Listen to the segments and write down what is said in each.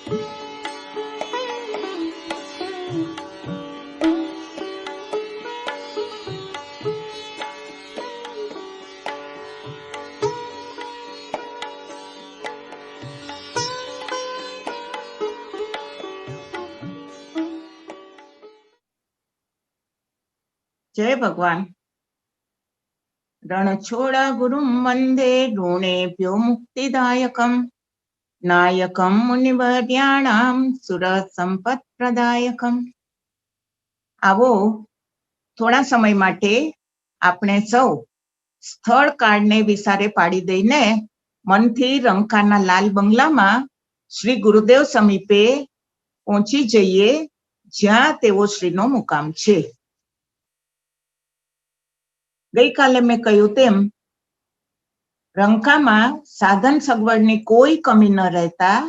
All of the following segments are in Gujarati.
जय भगवान। रणछोड़ा गुरुं वंदे ऋणेभ्यो मुक्तिदायकं नायकं मुनिवर्याणां सुरसंपत्प्रदायकं। आवो थोड़ा समय माटे આપણે સૌ સ્થળ કાળને વિસારે પાડી દઈને મનથી રંકાના લાલ બંગલામાં શ્રી ગુરુદેવ સમીપે પહોંચી જઈએ, જ્યાં તેઓ શ્રીનો મુકામ છે. ગઈકાલે મેં કહ્યું તેમ રંકામાં સાધન સગવડની કોઈ કમી ન રહેતા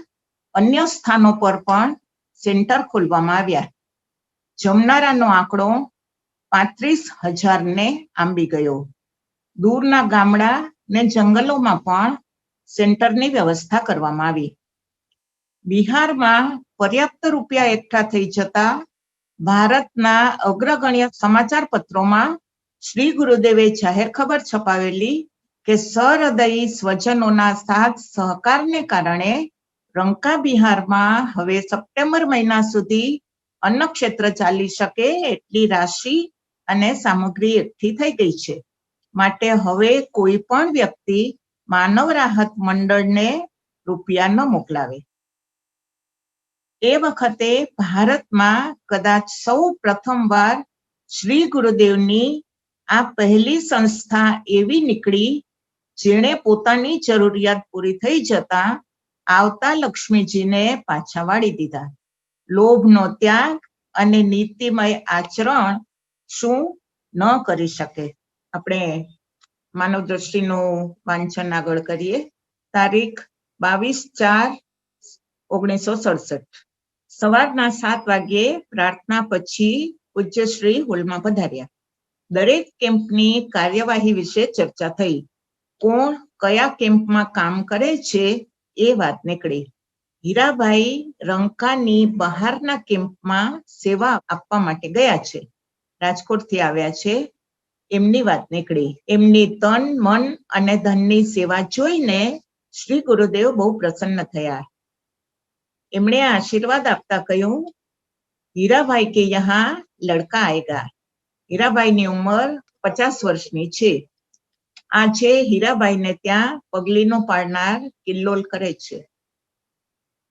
અન્ય સ્થાનો પર પણ સેન્ટર ખોલવામાં આવ્યા. જમનારાનો આંકડો 35,000 ને આંબી ગયો. દૂરના ગામડા ને જંગલોમાં પણ સેન્ટરની વ્યવસ્થા કરવામાં આવી. બિહારમાં પર્યાપ્ત રૂપિયા એકઠા થઈ જતા ભારતના અગ્રગણ્ય સમાચાર પત્રોમાં શ્રી ગુરુદેવે જાહેર ખબર છપાવેલી કે સહૃદયી સ્વજનોના સાથ સહકારને કારણે રંકા બિહારમાં હવે સપ્ટેમ્બર મહિના સુધી અન્નક્ષેત્ર ચાલી શકે એટલી રાશિ અને સામગ્રી એકઠી થઈ ગઈ છે. માટે હવે કોઈ પણ વ્યક્તિ માનવ રાહત મંડળને રૂપિયા ન મોકલાવે. એ વખતે ભારતમાં કદાચ સૌ પ્રથમવાર શ્રી ગુરુદેવની આ પહેલી સંસ્થા એવી નીકળી જેણે પોતાની જરૂરિયાત પૂરી થઈ જતા આવતા લક્ષ્મીજીને પાછા વાળી દીધા. લોભનો ત્યાગ અને નીતિમય આચરણ શું ન કરી શકે. આપણે માનવ દ્રષ્ટિનું વાંચન આગળ કરીએ. તારીખ 22/4/1967 સવારના 7 વાગ્યે પ્રાર્થના પછી પૂજ્યશ્રી હોલમાં પધાર્યા. દરેક કેમ્પની કાર્યવાહી વિશે ચર્ચા થઈ. કોણ કયા કેમ્પમાં કામ કરે છે એ વાત નીકળી. હીરાભાઈ રંકાની બહારના કેમ્પમાં સેવા આપવા માટે ગયા છે, રાજકોટથી આવ્યા છે, એમની વાત નીકળી. એમની તન મન અને ધનની સેવા જોઈને શ્રી ગુરુદેવ બહુ પ્રસન્ન થયા. એમણે આશીર્વાદ આપતા કહ્યું, હીરાભાઈ કે યહાં લડકા આયેગા. હીરાભાઈની ઉંમર 50 વર્ષની છે. આજે હીરાભાઈને ત્યાં પગલીનો પાડનાર કિલ્લોલ કરે છે.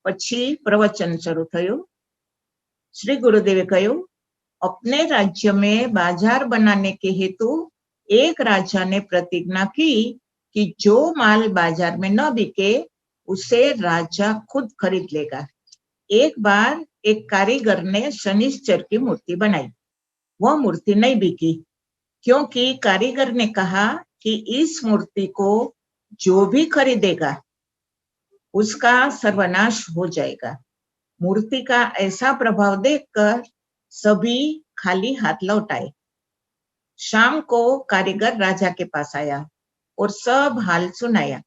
પછી પ્રવચન શરૂ થયું. શ્રી गुरुदेव કહ્યું, अपने राज्य में बाजार बनाने के हेतु एक राजा ने प्रतिज्ञा की कि जो माल बाजार में न बिके उसे राजा खुद खरीद लेगा. एक बार एक कारीगर ने शनिश्चर की मूर्ति बनाई. वह मूर्ति नहीं बिकी क्योंकि कारीगर ने कहा कि इस मूर्ति को जो भी खरीदेगा उसका सर्वनाश हो जाएगा. मूर्ति का ऐसा प्रभाव देखकर सभी खाली हाथ लौट आए. शाम को कारीगर राजा के पास आया और सब हाल सुनाया.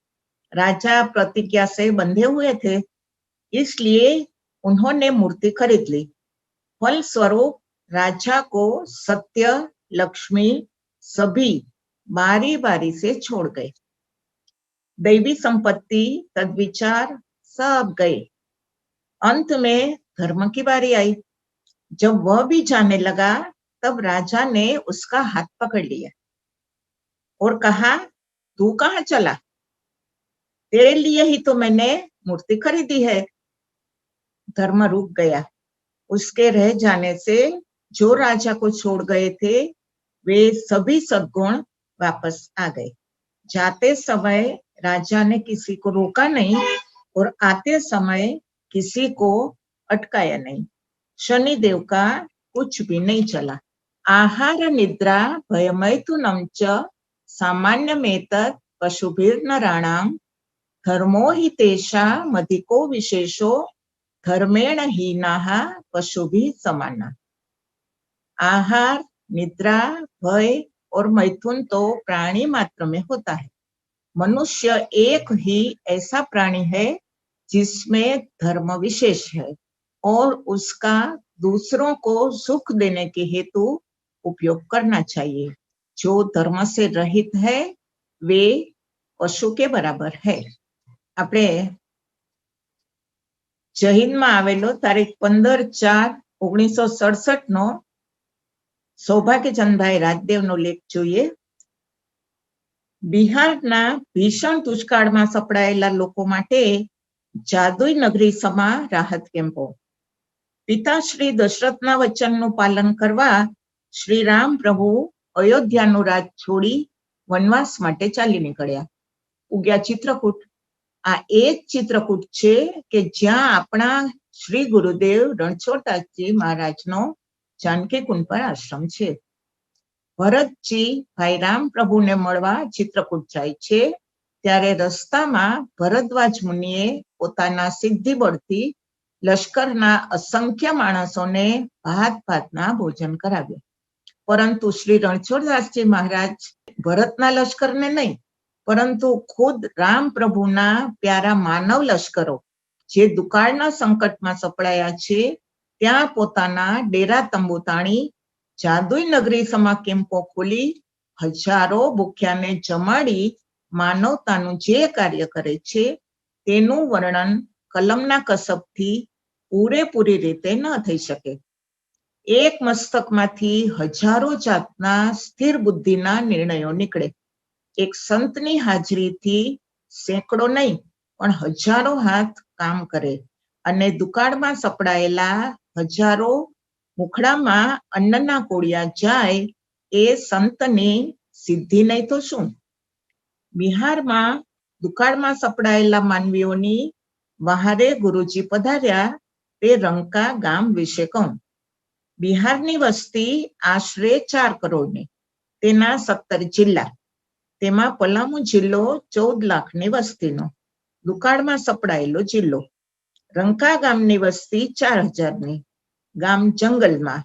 राजा प्रतिज्ञा से बंधे हुए थे, इसलिए उन्होंने मूर्ति खरीद ली. फलस्वरूप राजा को सत्य, लक्ष्मी सभी बारी बारी से छोड़ गए. दैवी संपत्ति, सद्विचार सब गए. अंत में धर्म की बारी आई. जब वह भी जाने लगा तब राजा ने उसका हाथ पकड़ लिया और कहा, तू कहाँ चला? तेरे लिए ही तो मैंने मूर्ति खरीदी है. धर्म रुक गया. उसके रह जाने से जो राजा को छोड़ गए थे वे सभी सद्गुण वापस आ गए. जाते समय राजा ने किसी को रोका नहीं और आते समय किसी को अटकाया नहीं. शनिदेव का कुछ भी नहीं चला. आहार निद्रा भयमैथुनं च सामान्यमेतत् पशुभिर्नराणां धर्मो हि तेषामधिको विशेषो धर्मेण हीनाः पशुभिः समानाः. आहार, निद्रा, भय और मैथुन तो प्राणी मात्र में होता है. मनुष्य एक ही ऐसा प्राणी है जिसमें धर्म विशेष है और उसका दूसरों को सुख देने के हेतु उपयोग करना चाहिए। जो धर्म से रहित है वे पशु के बराबर है। આપણે જૈનમાં આવેલો તારીખ 15/4/1967 નો સૌભાગ્યચંદભાઈ રાજદેવનો લેખ જોઈએ. બિહારના ભીષણ દુષ્કાળમાં સપડાયેલા લોકો માટે જાદુઈ નગરી સમા રાહત કેમ્પો. પિતા શ્રી દશરથના વચનનું પાલન કરવા શ્રી રામ પ્રભુ અયોધ્યાનું રાજ છોડી વનવાસ માટે ચાલી નીકળ્યા. ઉગ્યા ચિત્રકૂટ. આ એ જ ચિત્રકૂટ છે કે જ્યાં આપણા શ્રી ગુરુદેવ રણછોડદાસજી મહારાજનો જાનકી કુંડ પર આશ્રમ છે. ભરતજી ભાઈ રામ પ્રભુને મળવા ચિત્રકૂટ જાય છે ત્યારે રસ્તામાં ભરદ્વાજ મુનિએ પોતાના સિદ્ધિ બળથી લશ્કરના અસંખ્ય માણસોને ભાતના ભોજન કરાવ્યા. પરંતુ શ્રી રણછોડદાસજી મહારાજ ભરતના લશ્કરને નહીં, પરંતુ ખુદ રામ પ્રભુના પ્યારા માનવ લશ્કરો જે દુકાળના સંકટમાં સપડાયા છે ત્યાં પોતાના ડેરા તંબુ તાણી જાદુઈ નગરી સમા કેમ્પો ખોલી હજારો ભૂખ્યાને જમાડી માનવતાનું જે કાર્ય કરે છે તેનું વર્ણન કલમના કસબથી પૂરેપૂરી રીતે ન થઈ શકે. એક મસ્તકમાંથી હજારો જાતના સ્થિર બુદ્ધિના નિર્ણયો નીકળે. એક સંતની હાજરીથી સેંકડો નહીં પણ હજારો હાથ કામ કરે અને દુકાળમાં સપડાયેલા હજારો મુખડામાં અન્નના કોળિયા જાય એ સંતની સિદ્ધિ નહીં તો શું? બિહારમાં દુકાળમાં સપડાયેલા માનવીઓની વહારે ગુરુજી પધાર્યા તે રંકા ગામ વિશે કહું. બિહારની વસ્તી આશરે 4 કરોડની, તેના 17 જિલ્લા, તેમાં પલામુ જિલ્લો 14 લાખની વસ્તીનો દુકાળમાં સપડાયેલો જિલ્લો. રંકા ગામની વસ્તી 4000ની, ગામ જંગલમાં,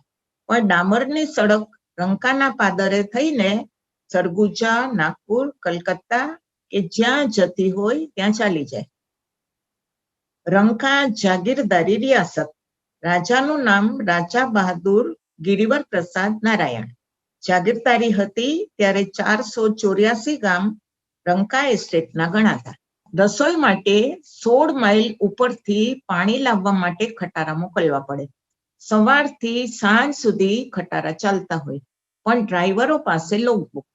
પણ ડામરની સડક રંકાના પાદરે થઈને સરગુજા, નાગપુર, કલકત્તા કે જ્યાં જતી હોય ત્યાં ચાલી જાય. રંકા જાગીરદારી રિયાસત. રાજાનું નામ રાજા બહાદુર ગિરિવર પ્રસાદ નારાયણ. જાગીરદારી હતી ત્યારે 484 ગામ રંકા એસ્ટેટના ગણાતા. રસોઈ માટે 16 માઇલ ઉપરથી પાણી લાવવા માટે ખટારા મોકલવા પડે. સવારથી સાંજ સુધી ખટારા ચાલતા હોય પણ ડ્રાઈવરો પાસે લોગબુક.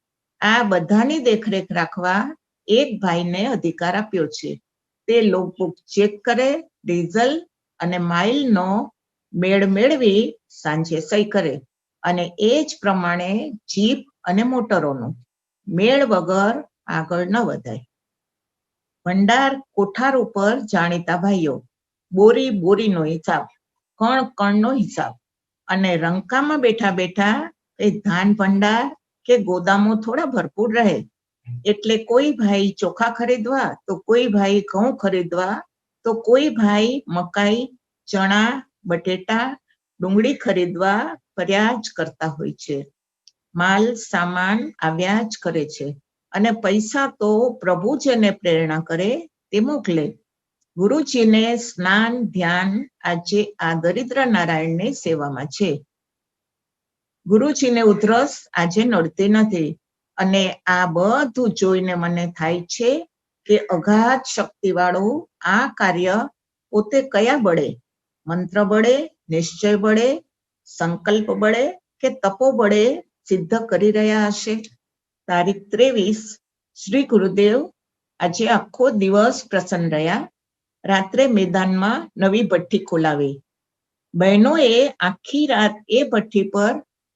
આ બધાની દેખરેખ રાખવા એક ભાઈને અધિકાર આપ્યો છે. તે લોગબુક ચેક કરે, ડીઝલ અને માઇલનો મેળ મેળવી સાંજે સહી કરે અને એ જ પ્રમાણે જીપ અને મોટરોનું. મેળ વગર આગળ ન વધાય. ભંડાર કોઠાર ઉપર જાણીતા ભાઈઓ. બોરી બોરીનો હિસાબ, કણ કણનો હિસાબ. અને રંકામાં બેઠા બેઠા એ ધાન ભંડાર કે ગોદામો થોડા ભરપૂર રહે એટલે કોઈ ભાઈ ચોખા ખરીદવા તો કોઈ ભાઈ ઘઉં ખરીદવા તો કોઈ ભાઈ મકાઈ, ચણા, બટેટા, ડુંગળી ખરીદવા ફર્યા જ કરતા હોય છે. માલ સામાન આવ્યા જ કરે છે અને પૈસા તો પ્રભુ જેને પ્રેરણા કરે તે મોકલે. ગુરુજીને સ્નાન ધ્યાન આજે આ દરિદ્ર નારાયણની સેવામાં છે. ગુરુજીને ઉધરસ આજે નડતી નથી અને આ બધું જોઈને મને થાય છે કે અગાધ શક્તિવાળું આ કાર્ય પોતે કયા બળે, મંત્ર બળે, નિશ્ચય બળે, સંકલ્પ બળે કે તપો બળે સિદ્ધ કરી રહ્યા હશે. તારીખ 23 શ્રી ગુરુદેવ આજે આખો દિવસ પ્રસન્ન રહ્યા. રાત્રે મેદાનમાં નવી ભઠ્ઠી ખોલાવી. બહેનોએ આખી રાત એ ભઠ્ઠી પર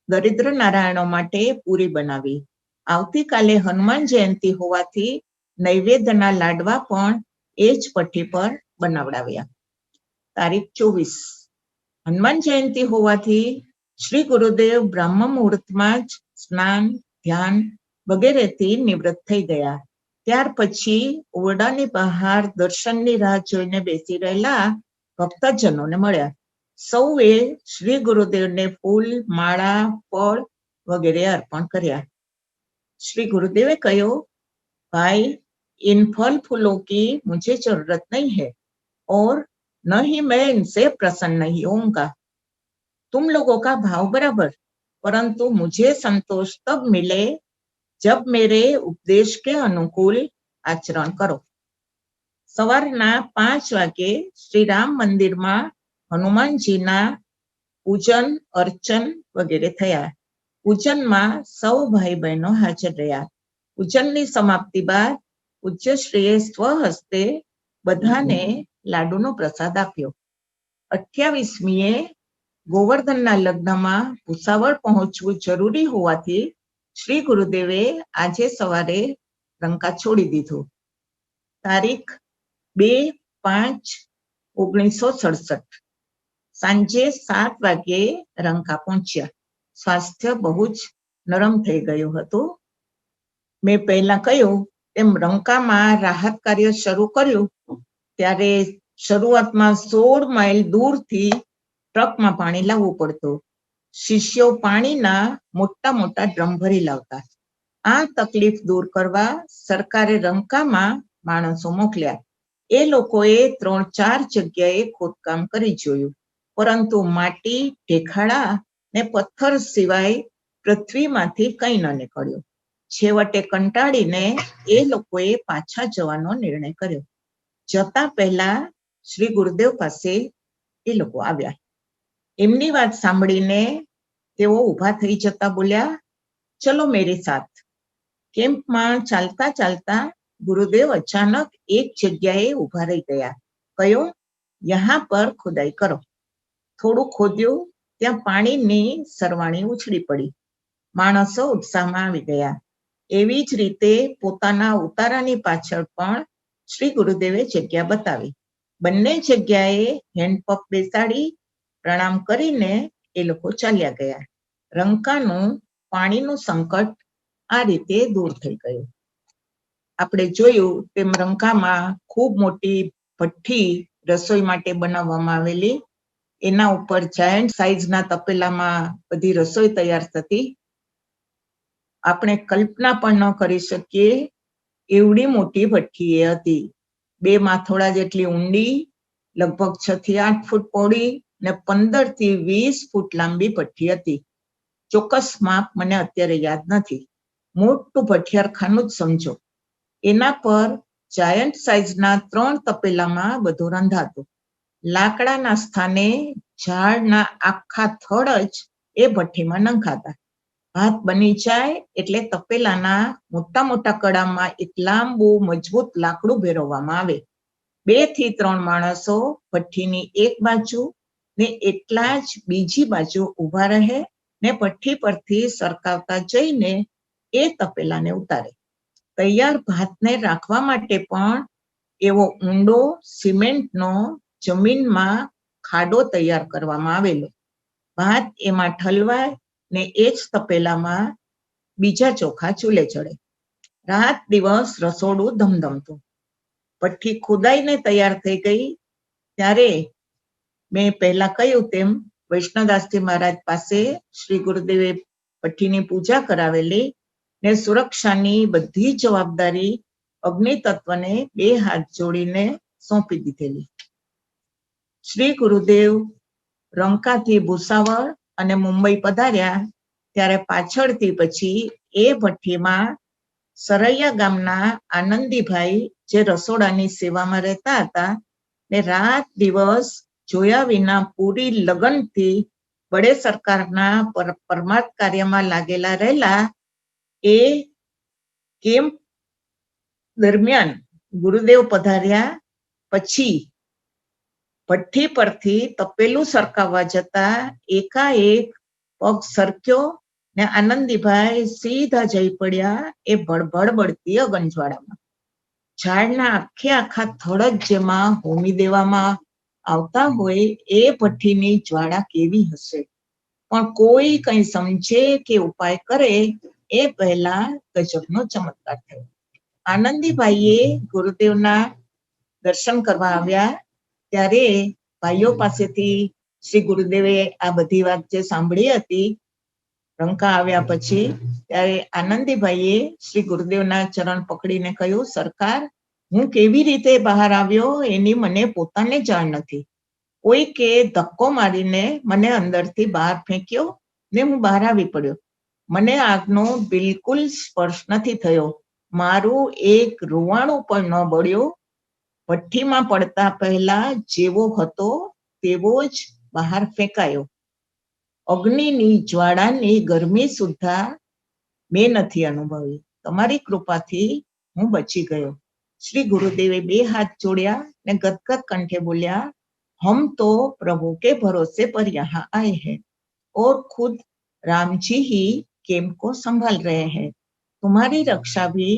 દરિદ્ર નારાયણો માટે પૂરી બનાવી. આવતીકાલે હનુમાન જયંતિ હોવાથી નૈવેદ્યના લાડવા પણ એ જ ભઠ્ઠી પર બનાવડાવ્યા. તારીખ 24 હનુમાન જયંતિ હોવાથી શ્રી ગુરુદેવ બ્રહ્મ મુહૂર્તમાં જ સ્નાન, ધ્યાન વગેરેથી નિવૃત્ત થઈ ગયા. ત્યાર પછી ઓરડાની બહાર દર્શનની રાહ જોઈને બેસી રહેલા ભક્તજનોને મળ્યા. સૌએ શ્રી ગુરુદેવને ફૂલ, માળા, ફળ વગેરે અર્પણ કર્યા. श्री गुरुदेव कहो, भाई इन फल फूलों की मुझे जरूरत नहीं है, और न ही मैं इनसे प्रसन्न नहीं होऊंगा। तुम लोगों का भाव बराबर, परंतु मुझे संतोष तब मिले जब मेरे उपदेश के अनुकूल आचरण करो। સવારના 5 વાગે શ્રીરામ મંદિરમાં હનુમાનજીના પૂજન અર્ચન વગેરે થયા. પૂજનમાં સૌ ભાઈ બહેનો હાજર રહ્યા. પૂજનની સમાપ્તિ બાદ પૂજ્યશ્રીએ સ્વહસ્તે બધાને લાડુનો પ્રસાદ આપ્યો. 28મીએ ગોવર્ધનના લગ્નમાં ભૂસાવળ પહોંચવું જરૂરી હોવાથી શ્રી ગુરુદેવે આજે સવારે રંકા છોડી દીધું. તારીખ 2/5/1967 સાંજે 7 વાગ્યે રંકા પહોંચ્યા. સ્વાસ્થ્ય બહુ જ નરમ થઈ ગયું હતું. મેં પહેલા કહ્યું તેમ રંકામાં રાહત કાર્ય શરૂ કર્યું ત્યારે શરૂઆતમાં 16 માઇલ દૂરથી ટ્રકમાં પાણી લાવવું પડતું. શિષ્યો પાણીના મોટા મોટા ડ્રમ ભરી લાવતા. આ તકલીફ દૂર કરવા સરકારે રંકામાં માણસો મોકલ્યા. એ લોકોએ 3-4 જગ્યાએ ખોદકામ કરી જોયું, પરંતુ માટી, ઢેખાડા ને પથ્થર સિવાય પૃથ્વીમાંથી કંઈ ન નીકળ્યું. છેવટે કંટાળીને એ લોકોએ પાછા જવાનો નિર્ણય કર્યો. જતા પહેલા શ્રી ગુરુદેવ પાસે એ લોકો આવ્યા. એમની વાત સાંભળીને તેઓ ઊભા થઈ જતા બોલ્યા, ચલો મેરે સાથ. કેમ્પમાં ચાલતા ચાલતા ગુરુદેવ અચાનક એક જગ્યાએ ઊભા રહી ગયા. કહ્યું, યહાં પર ખુદાઈ કરો. થોડું ખોદ્યું, ત્યાં પાણીની સરવાણી ઉછળી પડી. માણસો ઉત્સાહમાં આવી ગયા. એવી જ રીતે પોતાના ઉતારાની પાછળ પણ શ્રી ગુરુદેવે જગ્યા બતાવી. બંને જગ્યાએ હેન્ડપંપ બેસાડી પ્રણામ કરીને એ લોકો ચાલ્યા ગયા. રંકાનું પાણીનું સંકટ આ રીતે દૂર થઈ ગયું. આપણે જોયું તેમ રંકામાં ખૂબ મોટી ભઠ્ઠી રસોઈ માટે બનાવવામાં આવેલી. એના ઉપર જાયન્ટ સાઇઝના તપેલામાં બધી રસોઈ તૈયાર થતી. આપણે કલ્પના પણ ન કરી શકીએ એવડી મોટી ભઠ્ઠી એ હતી. 2 માથોડા જેટલી ઊંડી, લગભગ 6 થી 8 ફૂટ પહોળી ને 15 થી 20 ફૂટ લાંબી ભઠ્ઠી હતી. ચોક્કસ માપ મને અત્યારે યાદ નથી. મોટું ભઠિયારખાનું જ સમજો. એના પર જાયન્ટ સાઇઝના 3 તપેલામાં બધું રંધાતું. લાકડાના સ્થાને ઝાડના આખા થડ જ એ ભઠ્ઠીમાં નંખાતા. ભાત બની જાય એટલે તપેલાના મોટા મોટા કડામાં એક લાંબુ મજબૂત લાકડું ભેરવવામાં આવે. 2 થી 3 માણસો ભઠ્ઠીની એક બાજુ ને એટલા જ બીજી બાજુ ઊભા રહે ને ભઠ્ઠી પરથી સરકાવતા જઈને એ તપેલાને ઉતારે. તૈયાર ભાતને રાખવા માટે પણ એવો ઊંડો સિમેન્ટનો જમીનમાં ખાડો તૈયાર કરવામાં આવેલો. ભાત એમાં ઠલવાય ને એ જ તપેલામાં બીજા ચોખા ચૂલે ચડે. રાત દિવસ રસોડું ધમધમતું. ભઠ્ઠી ખોદાઈને તૈયાર થઈ ગઈ ત્યારે મેં પહેલા કહ્યું તેમ વૈષ્ણવદાસજી મહારાજ પાસે શ્રી ગુરુદેવે ભઠ્ઠીની પૂજા કરાવેલી ને સુરક્ષાની બધી જવાબદારી અગ્નિ તત્વને 2 હાથ જોડીને સોંપી દીધેલી. શ્રી ગુરુદેવ રંકાથી ભૂસાવળ અને મુંબઈ પધાર્યા ત્યારે પાછળથી પછી એ ભઠ્ઠીમાં સરૈયા ગામના આનંદીભાઈ જે રસોડાની સેવામાં રહેતા હતા ને રાત દિવસ જોયા વિના પૂરી લગનથી બડે સરકારના પરમાર્થ કાર્યમાં લાગેલા રહેલા. એ કેમ્પ દરમિયાન ગુરુદેવ પધાર્યા પછી ભઠ્ઠી પરથી તપેલું સરકાવવા જતા એકાએક પગ સરક્યો ને આનંદીભાઈ સીધા જઈ પડ્યા એ ભડભડ બળતી અગનજ્વાળામાં. ઝાડના આખા થડ જ જેમાં હોમી દેવામાં આવતા હોય એ ભઠ્ઠીની જ્વાળા કેવી હશે. પણ કોઈ કંઈ સમજે કે ઉપાય કરે એ પહેલા ગજબનો ચમત્કાર થયો. આનંદીભાઈએ ગુરુદેવના દર્શન કરવા આવ્યા ત્યારે ભાઈઓ પાસેથી શ્રી ગુરુદેવે આ બધી વાત જે સાંભળી હતી રંકા આવ્યા પછી, ત્યારે આનંદીભાઈએ શ્રી ગુરુદેવના ચરણ પકડીને કહ્યું, સરકાર, હું કેવી રીતે બહાર આવ્યો એની મને પોતાને જાણ નથી. કોઈકે ધક્કો મારીને મને અંદરથી બહાર ફેંક્યો ને હું બહાર આવી પડ્યો. મને આગનો બિલકુલ સ્પર્શ નથી થયો. મારું એક રૂવાણું પણ ન બળ્યું. ભઠ્ઠીમાં પડતા પહેલા જેવો હતો તેવો જ બહાર ફેંકાયો. અગ્નિની જ્વાળાની ગરમી સુદ્ધા મેં નથી અનુભવી. તમારી કૃપાથી હું બચી ગયો. શ્રી ગુરુદેવે બે હાથ જોડ્યા ને ગદગદ કંઠે બોલ્યા, हम तो प्रभु के भरोसे पर यहाँ आए हैं और खुद राम जी ही केम को संभाल रहे हैं. तुम्हारी रक्षा भी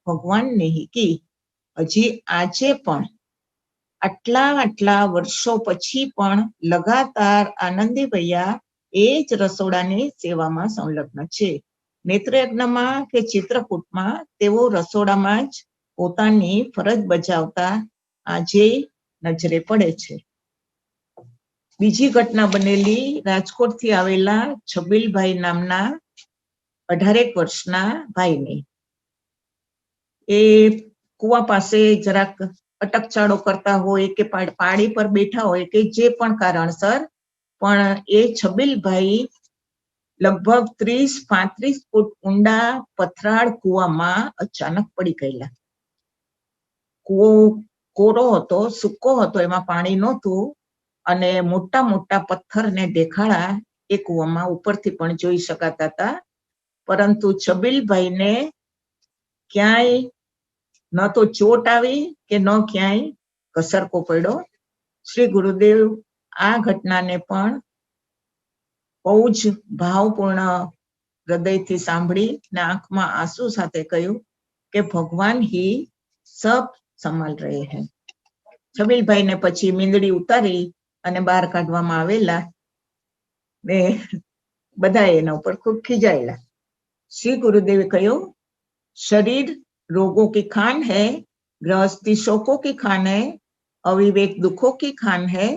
भगवान ने ही की. હજી આજે પણ આટલા વર્ષો પછી પણ લગાતાર આનંદી ભૈયા એ જ રસોડાની સેવામાં સંલગ્ન છે. નેત્રયજ્ઞમાં કે ચિત્રકૂટમાં તેઓ રસોડામાં જ પોતાની ફરજ બજાવતા આજે નજરે પડે છે. બીજી ઘટના બનેલી રાજકોટથી આવેલા છબીલભાઈ નામના 18 વર્ષના ભાઈની. એ કુવા પાસે જરાક અટકચાળો કરતા હોય કે પાડી પર બેઠા હોય કે જે પણ કારણસર, પણ એ છબીલભાઈ લગભગ 30-35 ફૂટ ઊંડા પથરાળ કુવામાં અચાનક પડી ગયેલા. કુવો કોરો હતો, સૂકો હતો, એમાં પાણી નહોતું અને મોટા મોટા પથ્થર ને દેખાડા એ કુવામાં ઉપરથી પણ જોઈ શકાતા હતા. પરંતુ છબીલભાઈને ક્યાંય ન તો ચોટ આવી કે ન ક્યાંય ઘસરકો પડ્યો. શ્રી ગુરુદેવ આ ઘટનાને પણ બહુ જ ભાવપૂર્ણ હૃદયથી સાંભળી ને આંખમાં આંસુ સાથે કહ્યું કે ભગવાન હી સબ સંભાલ રહે હૈ. છબીલભાઈને પછી મીંદડી ઉતારી અને બહાર કાઢવામાં આવેલા ને બધા એના ઉપર ખૂબ ખીજાયેલા. શ્રી ગુરુદેવે કહ્યું, शरीर रोगों की खान है, गृहस्थी शोकों की खान है, अविवेक दुखों की खान है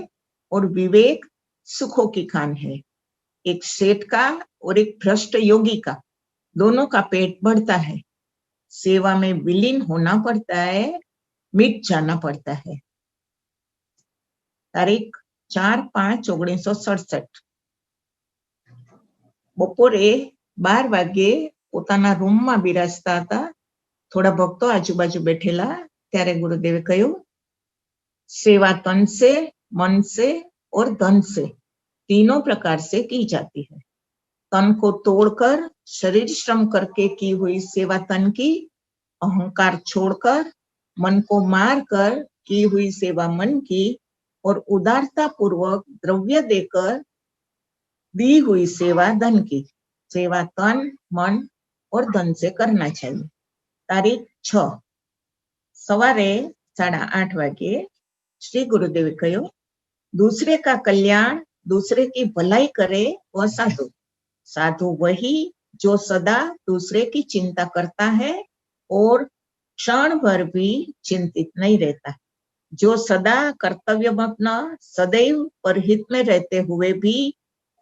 और विवेक सुखों की खान है. एक सेठ का और एक भ्रष्ट योगी का, दोनों का पेट बढ़ता है. सेवा में विलीन होना पड़ता है, मिट जाना पड़ता है. तारीख 4/5/1967. બપોરે 12 વાગ્યે પોતાના રૂમમાં બિરાજતા હતા. થોડા ભક્તો આજુબાજુ બેઠેલા. ત્યારે ગુરુદેવે કહ્યું, सेवा तन से, मन से और धन से तीनों प्रकार से की जाती है. तन को तोड़कर शरीर श्रम करके की हुई सेवा तन की, अहंकार छोड़कर मन को मार कर की हुई सेवा मन की और उदारता पूर्वक द्रव्य देकर दी हुई सेवा धन की. सेवा तन, मन और धन से करना चाहिए. तारीख 6 सवारे 8:30 वागे श्री गुरुदेव कहो, दूसरे का कल्याण, दूसरे की भलाई करे वह साधु. साधु वही जो सदा दूसरे की चिंता करता है और क्षण भर भी चिंतित नहीं रहता. जो सदा कर्तव्यमग्न, सदैव परहित में रहते हुए भी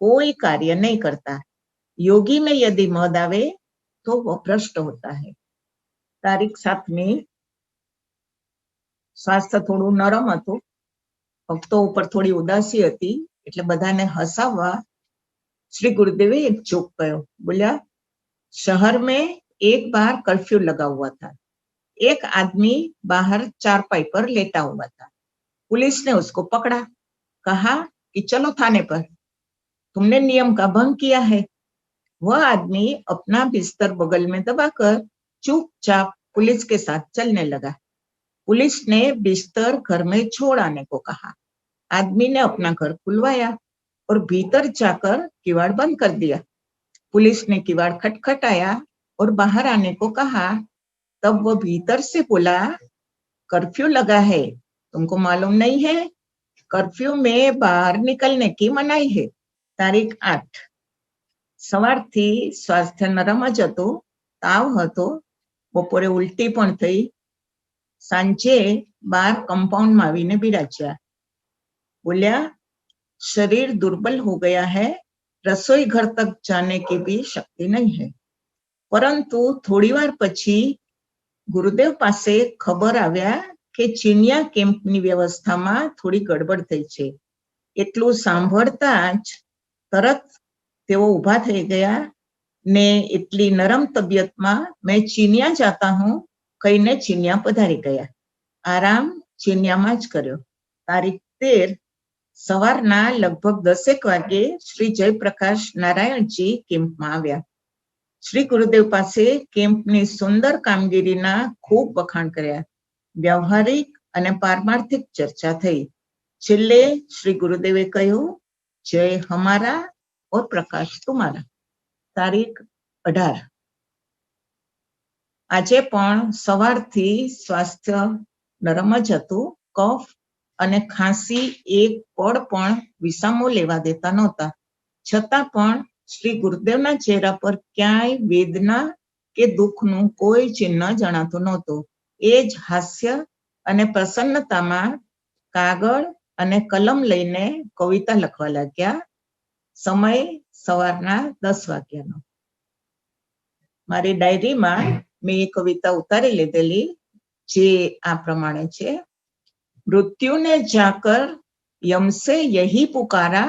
कोई कार्य नहीं करता. योगी में यदि मद आवे तो वह भ्रष्ट होता है. तारीख 7 સ્વાસ્થ્ય થોડું નરમ હતું. ભક્તો ઉપર થોડી ઉદાસી હતી એટલે બધાને હસાવવા શ્રી गुरुदेवे एक जोक कहो. बोला, शहर में एक बार कर्फ्यू लगा हुआ था. एक आदमी बाहर चारपाई पर लेटा हुआ था. पुलिस ने उसको पकड़ा. कहा कि चलो थाने पर, तुमने नियम का भंग किया है. वह आदमी अपना बिस्तर बगल में दबाकर चुपचाप पुलिस के साथ चलने लगा. पुलिस ने बिस्तर घर में छोड़ आने को कहा. आदमी ने अपना घर खुलवाया और भीतर जाकर किवाड़ बंद कर दिया. पुलिस ने किवाड़ खटखटाया और बाहर आने को कहा. तब वह भीतर से बोला, कर्फ्यू लगा है, तुमको मालूम नहीं है? कर्फ्यू में बाहर निकलने की मनाही है. तारीख 8 સવારથી સ્વાસ્થ્ય નરમ જ હતું. તાવ હતો. બપોરે ઉલટી પણ થઈ. સાંજે 12 કમ્પાઉન્ડમાં આવીને બિરાજ્યા. बोलिया, शरीर दुर्बल हो गया है, रसोई घर तक जाने की भी शक्ति नहीं है. परंतु थोड़ी वार पछी ગુરુદેવ પાસે ખબર આવ્યા કે ચીનિયા કેમ્પની વ્યવસ્થામાં થોડી ગડબડ થઈ છે. એટલું સાંભળતા જ તરત તેઓ ઊભા થઈ ગયા ને એટલી નરમ તબિયતમાં મેં ચીનિયા જાતા હું કહીને ચીનિયા પધારી ગયા. આરામ ચીનિયામાં જ કર્યો. તારીખ 13 સવારના લગભગ 10 વાગે શ્રી જયપ્રકાશ નારાયણજી કેમ્પમાં આવ્યા. શ્રી ગુરુદેવ પાસે કેમ્પની સુંદર કામગીરીના ખૂબ વખાણ કર્યા. વ્યવહારિક અને પારમાર્થિક ચર્ચા થઈ. છેલ્લે શ્રી ગુરુદેવે કહ્યું, જય હમારા ઓર પ્રકાશ તુમારા. તારીખ 18. આજે પણ સવારથી સ્વાસ્થ્ય નરમ જ હતું. કફ અને ખાંસી એક પળ પણ વિસામો લેવા દેતા નહોતા. છતાં પણ શ્રી ગુરુદેવના ચહેરા પર ક્યાંય વેદના કે દુઃખનું કોઈ ચિહ્ન જણાતું નહોતું. એ જ હાસ્ય અને પ્રસન્નતામાં કાગળ અને કલમ લઈને કવિતા લખવા લાગ્યા. સમય સવારના 10 વાગ્યાનો. મારી ડાયરીમાં મેં એ કવિતા ઉતારી લીધેલી, જે આ પ્રમાણે છે. मृत्यु ने जाकर यम से यही पुकारा,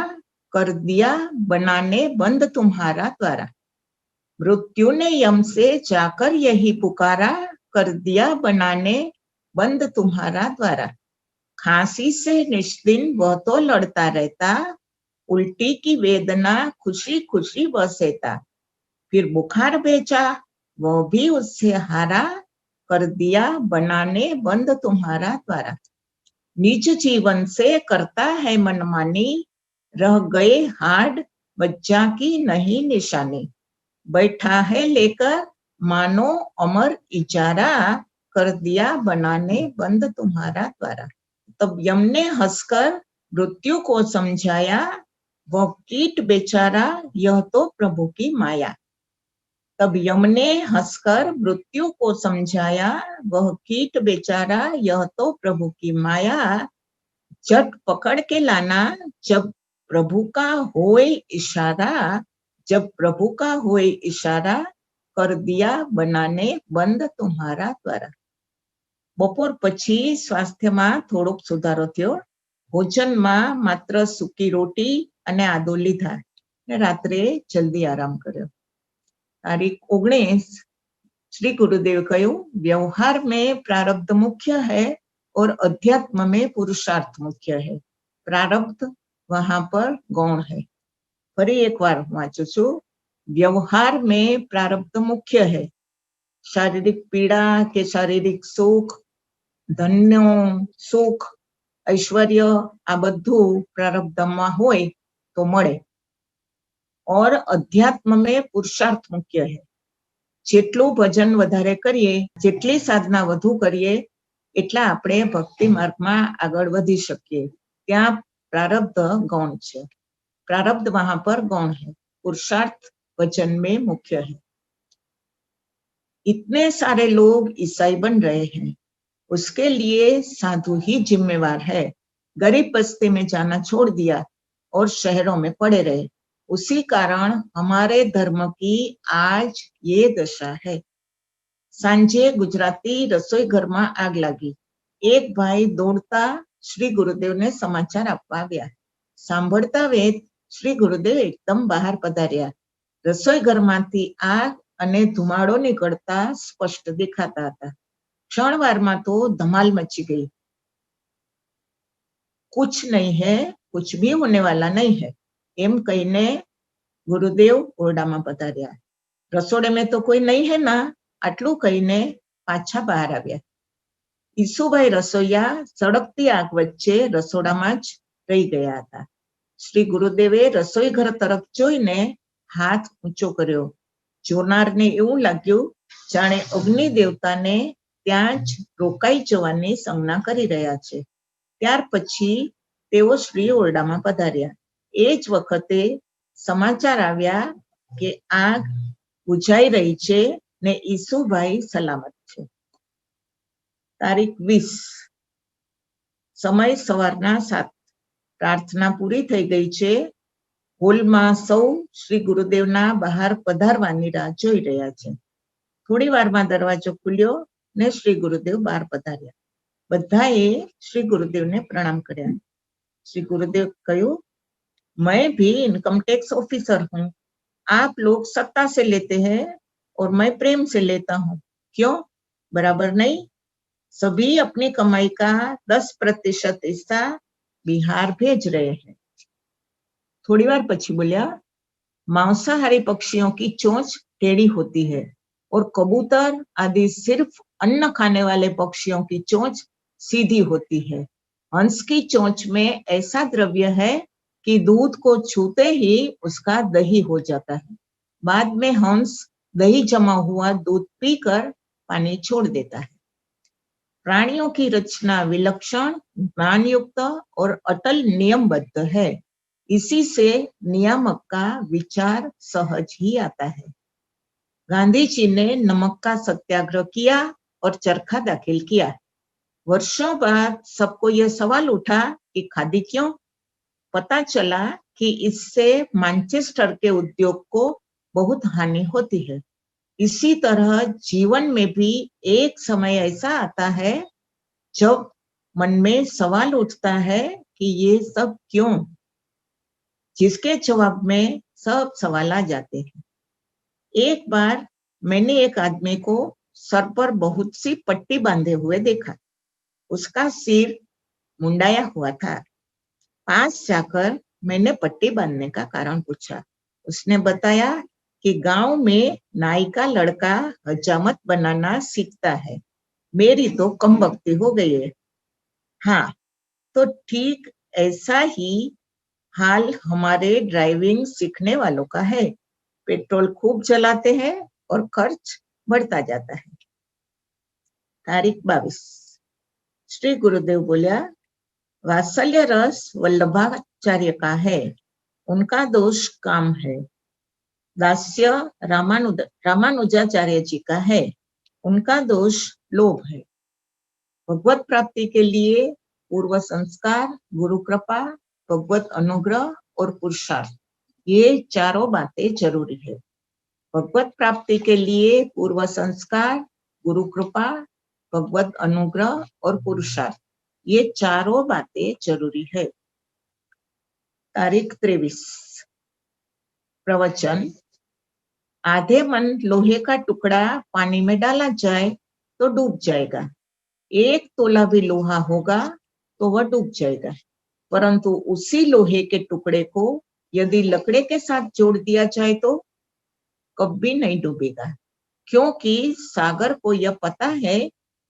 कर दिया बनाने बंद तुम्हारा द्वारा. मृत्यु ने यम से जाकर यही पुकारा, कर दिया बनाने बंद तुम्हारा द्वारा. खांसी से निष्दिन वह तो लड़ता रहता, उल्टी की वेदना खुशी खुशी वह सहता. फिर बुखार भेजा वह भी उससे हारा, कर दिया बनाने बंद तुम्हारा द्वारा. निज जीवन से करता है मनमानी, रह गए हाड मज्जा की नहीं निशानी. बैठा है लेकर मानो अमर इजारा, कर दिया बनाने बंद तुम्हारा द्वारा. तब यम ने हंसकर मृत्यु को समझाया, वह कीट बेचारा यह तो प्रभु की माया. तब यम ने हंसकर मृत्यु को समझाया, वह कीट बेचारा यह तो प्रभु की माया. झट पकड़ के लाना जब प्रभु का होए इशारा, जब प्रभु का होए इशारा, कर दिया बनाने बंद तुम्हारा द्वारा. બપોર પછી સ્વાસ્થ્યમાં થોડોક સુધારો થયો. ભોજનમાં માત્ર સૂકી રોટી અને આદુ લીધા ને રાત્રે જલ્દી આરામ કર્યો. तारीख 19 श्री गुरुदेव कहूं, व्यवहार में प्रारब्ध मुख्य है और अध्यात्म में पुरुषार्थ मुख्य है. प्रारब्ध वहां पर गौण है. फरी एक बार वांचू छू. व्यवहार में प्रारब्ध मुख्य है. शारीरिक पीड़ा के शारीरिक सुख, धन्य सुख, ऐश्वर्य आ बधु प्रारब्धमां होय तो मळे. और अध्यात्म में पुरुषार्थ मुख्य है. જેટલું ભજન વધારે કરીએ, જેટલી સાધના વધુ કરીએ, એટલા આપણે ભક્તિ માર્ગમાં આગળ વધી શકીએ. ત્યાં प्रारब्ध गौण છે. प्रारब्ध वहां पर गौण है. पुरुषार्थ भजन में मुख्य है. इतने सारे लोग ईसाई बन रहे हैं, उसके लिए साधु ही जिम्मेवार है. गरीब बस्ती में जाना छोड़ दिया और शहरों में पड़े रहे. उसी कारण हमारे धर्म की आज ये दशा है. सांजे गुजराती रसोई घर में आग लगी. एक भाई दौड़ता श्री गुरुदेव ने समाचार आपवा गया. सांभळता वेत श्री गुरुदेव एकदम बहार पधार्या. रसोई घर मांथी आग अने धुमाड़ो निकळता स्पष्ट देखाता हता. क्षणवार में तो धमाल मची गई. कुछ नहीं है, कुछ भी होने वाला नहीं है एम कहीने गुरुदेव ओरडामां पधार्या. रसोड़े में तो कोई नहीं है ना, आटलू कहीने पाछा बहार आव्या. ईसुभाई रसोईया सड़कती आग वच्चे रसोड़ामां ज रही गया हता. श्री गुरुदेवे रसोई घर तरफ जोईने हाथ ऊंचो कर्यो. जोनारने एवुं लाग्युं जाणे अग्नि देवताने त्यां ज रोकाई जवानी संज्ञा करी रह्या छे. त्यार पछी तेओ श्री ओरडामां पधार्या. ए ज वखते समाचार आव्या के आग बुझाई रही छे ने ईसुभाई सलामत छे. तारीख 20 समय सवाરના 7. प्रार्थना पूरी थई गई छे. હોલમાં સૌ શ્રી ગુરુદેવના બહાર પધારવાની રાહ જોઈ રહ્યા છે. થોડી વારમાં દરવાજો ખુલ્યો ने श्री गुरुदेव बार पधार्या। बधाए श्री गुरुदेव ने प्रणाम कर्या। श्री गुरुदेव कह्યું, मैं भी इनकम टैक्स ऑफिसर हूँ। आप लोग सत्ता से लेते हैं और मैं प्रेम से लेता हूँ, क्यों? बराबर नहीं? सभी अपनी कमाई का 10% हिस्सा बिहार भेज रहे हैं। थोड़ी बार पछी बोलिया, मांसाहारी पक्षियों की चोंच टेढ़ी होती है और कबूतर आदि सिर्फ अन्न खाने वाले पक्षियों की चोंच सीधी होती है। हंस की चोंच में ऐसा द्रव्य है कि दूध को छूते ही उसका दही हो जाता है। बाद में हंस दही जमा हुआ दूध पीकर पानी छोड़ देता है। प्राणियों की रचना विलक्षण, ज्ञानयुक्त और अटल नियमबद्ध है। इसी से नियामक का विचार सहज ही आता है। गांधी जी ने नमक का सत्याग्रह किया और चरखा दाखिल किया। वर्षों बाद सबको यह सवाल उठा कि खादी क्यों? पता चला कि इससे मैनचेस्टर के उद्योग को बहुत हानि होती है। इसी तरह जीवन में भी एक समय ऐसा आता है जब मन में सवाल उठता है कि ये सब क्यों, जिसके जवाब में सब सवाल आ जाते हैं। एक बार मैंने एक आदमी को सर पर बहुत सी पट्टी बांधे हुए देखा। उसका सिर मुंडाया हुआ था। पास जाकर मैंने पट्टी बांधने का कारण पूछा। उसने बताया कि गांव में नाई का लड़का हजामत बनाना सीखता है। मेरी तो कमबख्ती हो गई है। हाँ, तो ठीक ऐसा ही हाल हमारे ड्राइविंग सीखने वालों का है। पेट्रोल खूब जलाते हैं और खर्च बढ़ता जाता है। तारीख 22। श्री गुरुदेव बोलिया, वात्सल्य रस वल्लभाचार्य का है, उनका दोष काम है। दास्य रामानुजाचार्य जी का है, उनका दोष लोभ है। भगवत प्राप्ति के लिए पूर्व संस्कार, गुरु कृपा, भगवत अनुग्रह और पुरुषार्थ, ये चारों बातें जरूरी है। भगवत प्राप्ति के लिए पूर्व संस्कार, गुरु कृपा, भगवत अनुग्रह और पुरुषार्थ, ये चारों बातें जरूरी है। तारीख 23। प्रवचन। आधे मन लोहे का टुकड़ा पानी में डाला जाए तो डूब जाएगा। 1 तोला भी लोहा होगा तो वह डूब जाएगा, परंतु उसी लोहे के टुकड़े को यदि लकड़े के साथ जोड़ दिया जाए तो कभी नहीं डूबेगा, क्योंकि सागर को यह पता है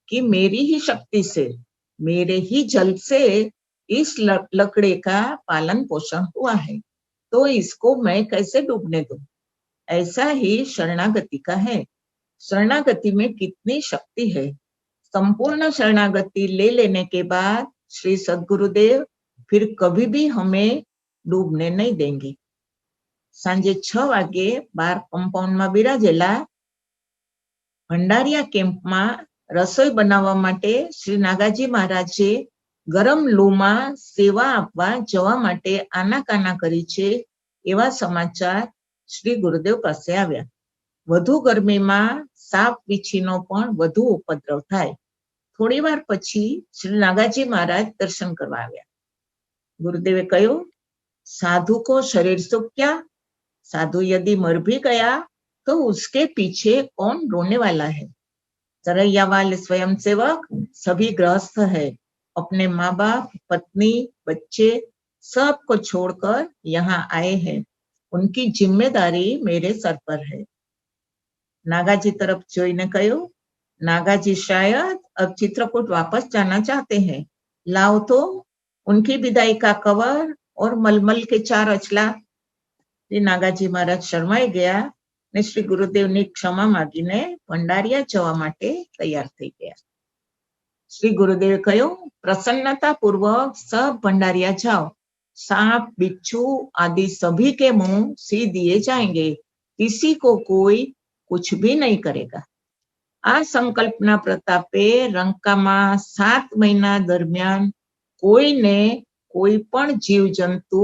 कि मेरी ही शक्ति से, मेरे ही जल से इस लकड़े का पालन पोषण हुआ है, तो इसको मैं कैसे डूबने दूं? ऐसा ही शरणागति का है। शरणागति में कितनी शक्ति है। संपूर्ण शरणागति ले लेने के बाद श्री सद्गुरुदेव फिर कभी भी हमें डूबने नहीं देंगे। सांजे 6 વાગે બાર કમ્પાઉન્ડમાં બિરાજેલા ભંડારિયા કેમ્પમાં રસોઈ બનાવવા માટે શ્રી નાગાજી મહારાજે ગરમ લૂમાં સેવા આપવા જવા માટે આનાકાના કરી છે, એવા સમાચાર શ્રી ગુરુદેવ પાસે આવ્યા. વધુ ગરમીમાં સાપ વીછીનો પણ વધુ ઉપદ્રવ થાય. થોડી વાર પછી શ્રી નાગાજી મહારાજ દર્શન કરવા આવ્યા. ગુરુદેવે કહ્યું, साधु को शरीर सुख क्या? साधु यदि मर भी गया तो उसके पीछे कौन रोने वाला है? सरैया वाले स्वयंसेवक सभी गृहस्थ है, अपने माँ बाप, पत्नी, बच्चे सबको छोड़कर यहाँ आए हैं। उनकी जिम्मेदारी मेरे सर पर है। नागाजी तरफ जोईने कह्યું, नागाजी शायद अब चित्रकूट वापस जाना चाहते हैं। लाओ तो उनकी विदाई का कवर और मलमल के 4 अचला. श्री नागाजी महाराज शर्माई गया ने श्री गुरुदेवनी क्षमा मागीने भंडारिया जवा माटे तैयार थई गया. श्री गुरुदेवे कह्યું, प्रसन्नतापूर्वक सब भंडारिया जाओ, सांप, बिच्छू आदि सभी के मुंह सी दिए जाएंगे, किसी को कोई कुछ भी नहीं करेगा. आ संकल्पना प्रतापे रंकामा 7 महीना दरमियान कोईने कोई पण जीव जंतु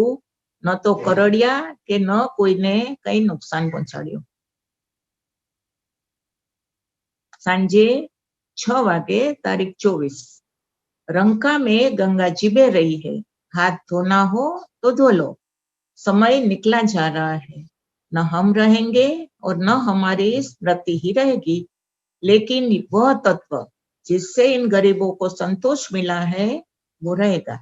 न तो करड़िया के न कोईने कई नुकसान पहुंचाड्યું. सांजे 6 वागे तारीख 24। रंका में गंगा जी बह रही है, हाथ धोना हो तो धो लो, समय निकला जा रहा है, न हम रहेंगे और न हमारी स्मृति ही रहेगी, लेकिन वह तत्व जिससे इन गरीबों को संतोष मिला है वो रहेगा।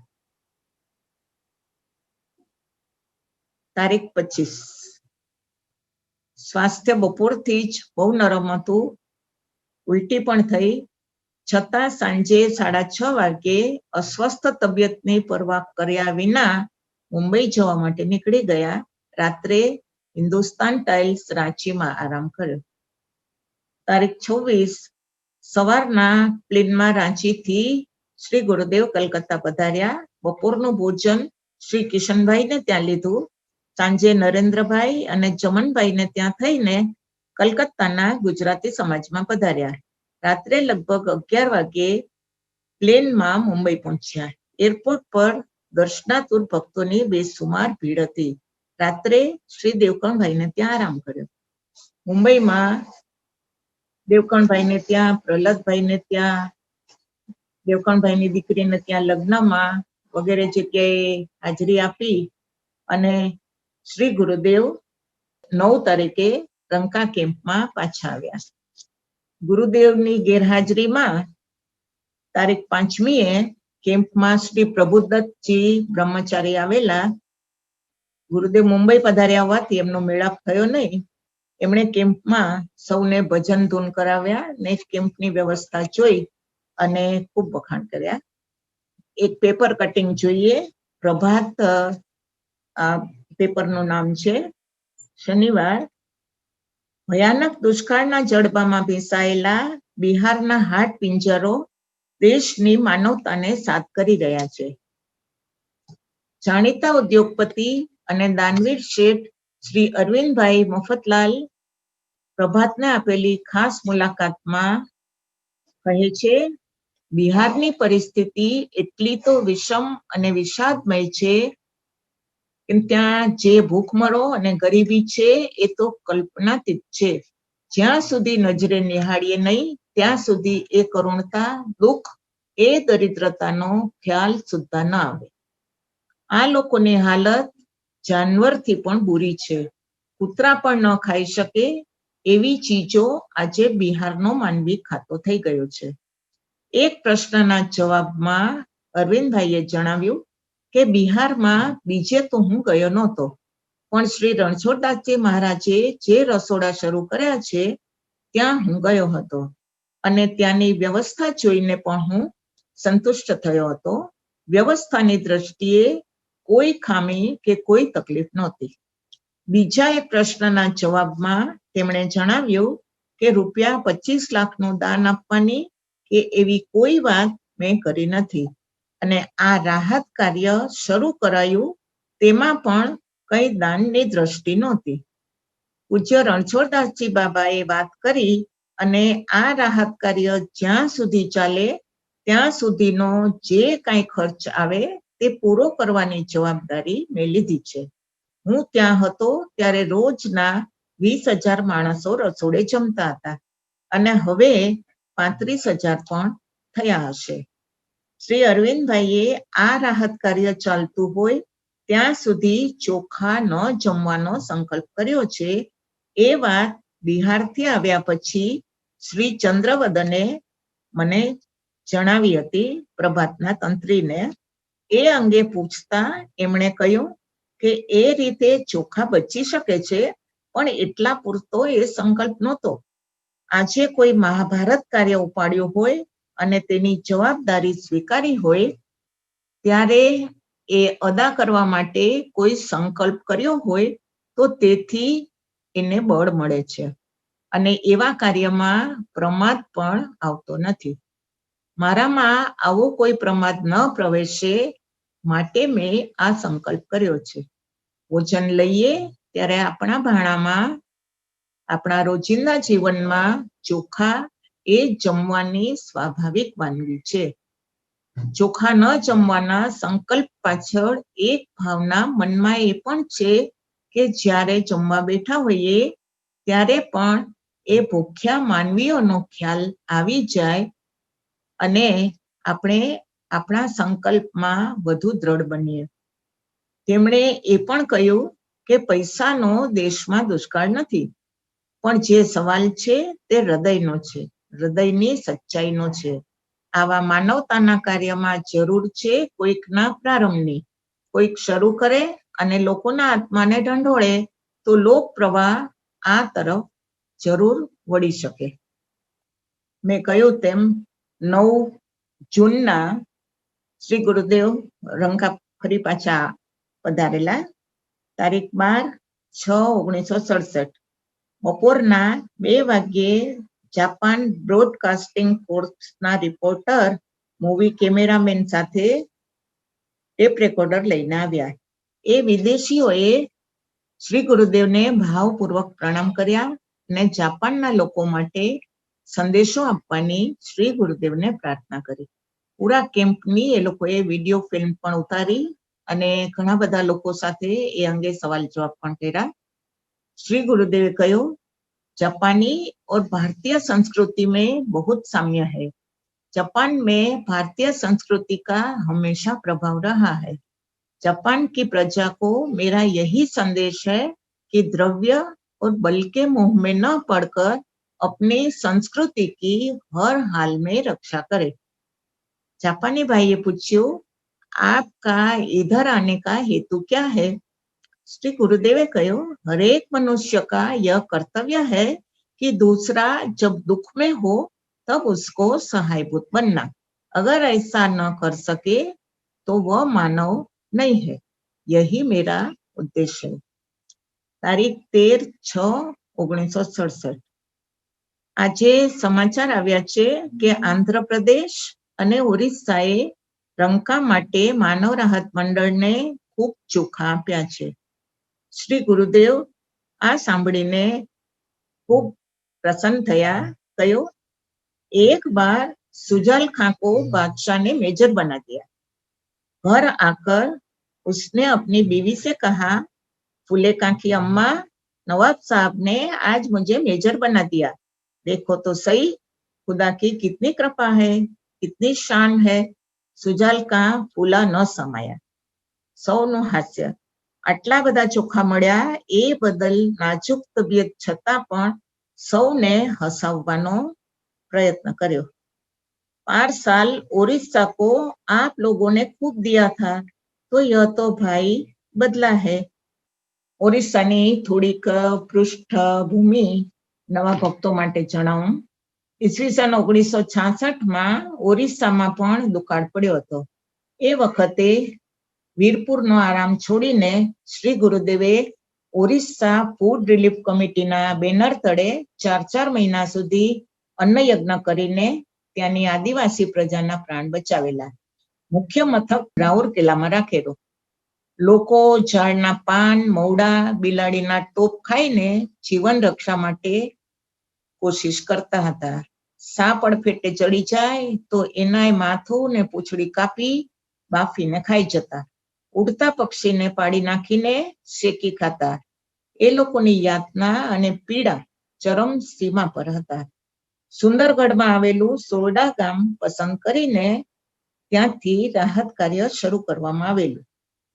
तारीख 25। સ્વાસ્થ્ય બપોરથી જ બહુ નરમ હતું, ઉલટી પણ થઈ, છતાં સાંજે 6:30 વાગે અસ્વસ્થ તબિયતની પરવા કર્યા વિના મુંબઈ જવા માટે નીકળી ગયા. રાત્રે હિન્દુસ્તાન ટાઇલ્સ રાંચીમાં આરામ કર્યો. તારીખ 26 સવારના પ્લેનમાં રાંચીથી શ્રી ગુરુદેવ કલકત્તા પધાર્યા. બપોરનું ભોજન શ્રી કિશનભાઈને ત્યાં લીધું. સાંજે નરેન્દ્રભાઈ અને જમનભાઈને ત્યાં થઈને કલકત્તાના ગુજરાતી સમાજમાં પધાર્યા. રાત્રે લગભગ 11 વાગે પ્લેનમાં મુંબઈ પહોંચ્યા. એરપોર્ટ પર દર્શનાતુર ભક્તોની બેસુમાર ભીડ હતી. રાત્રે શ્રી દેવકણભાઈને ત્યાં આરામ કર્યો. મુંબઈમાં દેવકણભાઈને ત્યાં, પ્રહલાદભાઈને ત્યાં, દેવકણભાઈની દીકરીને ત્યાં લગ્નમાં વગેરે જગ્યાએ હાજરી આપી અને શ્રી ગુરુદેવ 9 તારીખે રંકા કેમ્પમાં પાછા આવ્યા. ગુરુદેવની ગેરહાજરીમાં તારીખ 5મીએ કેમ્પમાં શ્રી પ્રભુદત્તજી બ્રહ્મચારી આવેલા. ગુરુદેવ મુંબઈ પધાર્યા હોવાથી એમનો મેળાપ થયો નહીં. એમણે કેમ્પમાં સૌને ભજન ધૂન કરાવ્યા ને કેમ્પની વ્યવસ્થા જોઈ અને ખૂબ વખાણ કર્યા. એક પેપર કટિંગ જોઈએ. પ્રભાત પેપરનું નામ છે. શનિવાર ભયાનક દુષ્કાળના જડબામાં ભેસાયેલા બિહારના હાડ પિંજરો દેશની માનવતાને સાત કરી રહ્યા છે. જાણીતા ઉદ્યોગપતિ અને દાનવીર શેઠ શ્રી અરવિંદભાઈ મફતલાલ પ્રભાતને આપેલી ખાસ મુલાકાતમાં કહે છે, બિહારની પરિસ્થિતિ એટલી તો વિષમ અને વિષાદમય છે કે ત્યાં જે ભૂખમરો અને ગરીબી છે એ તો કલ્પનાતીત છે. જ્યાં સુધી નજરે નિહાળીએ નહીં ત્યાં સુધી એ કરુણતા, દુઃખ, એ દરિદ્રતાનો ખ્યાલ સુદ્ધા ન આવે. આ લોકોની હાલત જાનવરથી પણ બુરી છે. કૂતરા પણ ન ખાઈ શકે એવી ચીજો આજે બિહારનો માનવી ખાતો થઈ ગયો છે. એક પ્રશ્નના જવાબમાં અરવિંદભાઈએ જણાવ્યું કે બિહારમાં બીજે તો હું ગયો નહોતો, પણ શ્રી રણછોડદાસજી મહારાજે જે રસોડા શરૂ કર્યા છે ત્યાં હું ગયો હતો અને ત્યાંની વ્યવસ્થા જોઈને પણ હું સંતુષ્ટ થયો હતો. વ્યવસ્થાની દ્રષ્ટિએ કોઈ ખામી કે કોઈ તકલીફ નહોતી. બીજા એક પ્રશ્નના જવાબમાં તેમણે જણાવ્યું કે રૂપિયા 25 લાખનું દાન આપવાની કે એવી કોઈ વાત મેં કરી નથી અને આ રાહત કાર્ય શરૂ કરાયું તેમાં પણ કઈ દાનની દ્રષ્ટિ નહોતી. પૂજ્ય રણછોડદાસજી બાબાએ વાત કરી અને આ રાહત કાર્ય જ્યાં સુધી ચાલે ત્યાં સુધીનો જે કાંઈ ખર્ચ આવે તે પૂરો કરવાની જવાબદારી મેં લીધી છે. હું ત્યાં હતો ત્યારે રોજના 20,000 માણસો રસોડે જમતા હતા અને હવે 35,000 પણ થયા હશે. શ્રી અરવિંદભાઈએ આ રાહત કાર્ય ચાલતું હોય ત્યાં સુધી ચોખા ન જમવાનો સંકલ્પ કર્યો છે. એ વાત બિહારથી આવ્યા પછી શ્રી ચંદ્રવદને મને જણાવી હતી, પ્રભાતના તંત્રીને. એ અંગે પૂછતા એમણે કહ્યું કે એ રીતે ચોખા બચી શકે છે, પણ એટલા પૂરતો એ સંકલ્પ નહોતો. આજે કોઈ મહાભારત કાર્ય ઉપાડ્યું હોય અને તેની જવાબદારી સ્વીકારી હોય ત્યારે એ અદા કરવા માટે કોઈ સંકલ્પ કર્યો હોય તો તેથી એને બળ મળે છે અને એવા કાર્યમાં પ્રમાદ પણ આવતો નથી. મારામાં આવો કોઈ પ્રમાદ ન પ્રવેશે માટે મેં આ સંકલ્પ કર્યો છે. ભોજન લઈએ ત્યારે આપણા ભાણામાં, આપણા રોજિંદા જીવનમાં ચોખા એ જમવાની સ્વાભાવિક વાનગી છે. ચોખા ન જમવાના સંકલ્પ પાછળ એક ભાવના મનમાં એ પણ છે કે જ્યારે જમવા બેઠા હોઈએ ત્યારે પણ એ ભૂખ્યા માનવીઓનો ખ્યાલ આવી જાય અને આપણે આપણા સંકલ્પમાં વધુ દ્રઢ બનીએ. તેમણે એ પણ કહ્યું કે પૈસાનો દેશમાં દુષ્કાળ નથી, પણ જે સવાલ છે તે હૃદયનો છે, હૃદયની સચ્ચાઈનો છે. આવા માનવતાના કાર્યમાં જરૂર છે કોઈકના પ્રારંભની. કોઈક શરૂ કરે અને લોકોના આત્માને ઢંઢોળે તો લોક પ્રવાહ આ તરફ જરૂર વળી શકે. મેં કહ્યું તેમ 9 જૂનના શ્રી ગુરુદેવ રંગા ફરી પાછા પધારેલા. તારીખ 12/6/1967 બપોરના 2 વાગ્યે જાપાન બ્રોડકાસ્ટિંગ ફોર્સના રિપોર્ટર મૂવી કેમેરામેન સાથે ટેપ રેકોર્ડર લઈને આવ્યા. એ વિદેશીઓએ શ્રી ગુરુદેવને ભાવપૂર્વક પ્રણામ કર્યા અને જાપાનના લોકો માટે સંદેશો આપવાની શ્રી ગુરુદેવને પ્રાર્થના કરી. પૂરા કેમ્પની એ લોકોએ વિડીયો ફિલ્મ પણ ઉતારી અને ઘણા બધા લોકો સાથે એ અંગે સવાલ જવાબ પણ કર્યા. श्री गुरुदेव कहो, जापानी और भारतीय संस्कृति में बहुत साम्य है. जापान में भारतीय संस्कृति का हमेशा प्रभाव रहा है. जापान की प्रजा को मेरा यही संदेश है कि द्रव्य और बल के मोह में न पड़कर अपनी संस्कृति की हर हाल में रक्षा करे. जापानी भाई पूछ्યું, आपका इधर आने का हेतु क्या है? श्री गुरुदेव कहो, हरेक मनुष्य का यह कर्तव्य है कि दूसरा जब दुख में हो तब उसको सहायभूत बनना. अगर ऐसा न कर सके तो वह मानव नहीं है. यही मेरा उद्देश्य है. तारीख 13/6/1967 આજે સમાચાર આવ્યા છે કે આંધ્રપ્રદેશ અને ઓરિસ્સાએ રંકા માટે માનવ રાહત મંડળને ખૂબ ચોખા આપ્યા છે. શ્રી ગુરુદેવ આ સાંભળીને ખૂબ પ્રસન્ન થયા. કહ્યું, एक बार सुजाल खां को बादशाह ने मेजर बना दिया. घर आकर उसने अपनी बीवी से कहा, फूले खां की अम्मा, नवाब साहब ने आज मुझे मेजर बना दिया. देखो तो सही, खुदा की कितनी कृपा है, कितनी शान है. सुजाल खां फूला न समाया. સૌનું હાસ્ય. આટલા બધા ચોખા મળ્યા એ બદલ નાજુક તબિયત છતાં પણ સૌને હસાવવાનો प्रयत्न કર્યો. 5 साल ओडिशा को आप लोगों ने खूब दिया था, तो यह तो भाई बदला है. ઓરિસ્સાની થોડીક પૃષ્ઠભૂમિ નવા ભક્તો માટે જણાવું. ઈસવીસન 1966માં ઓરિસ્સામાં પણ દુકાળ પડ્યો હતો. એ વખતે વીરપુરનો આરામ છોડીને શ્રી ગુરુદેવે ઓરિસ્સા ફૂડ રિલીફ કમિટીના બેનર તળે 4 મહિના સુધી અન્નયજ્ઞ કરીને ત્યાંની આદિવાસી પ્રજાના પ્રાણ બચાવેલા. મુખ્ય મથક રાઉરકેલામાં રાખેલો. લોકો ઝાડના પાન, મવડા, બિલાડીના ટોપ ખાઈને જીવન રક્ષા માટે કોશિશ કરતા હતા. સાપ અડફેટે ચડી જાય તો એનાય માથું ને પૂંછડી કાપી બાફીને ખાઈ જતા. ઉડતા પક્ષીને પાડી નાખીને શેકી ખાતા. એ લોકોની યાતના અને પીડા ચરમ સીમા પર હતા. સુંદરગઢમાં આવેલું સોરડા ગામ પસંદ કરીને ત્યાંથી રાહત કાર્ય શરૂ કરવામાં આવેલું.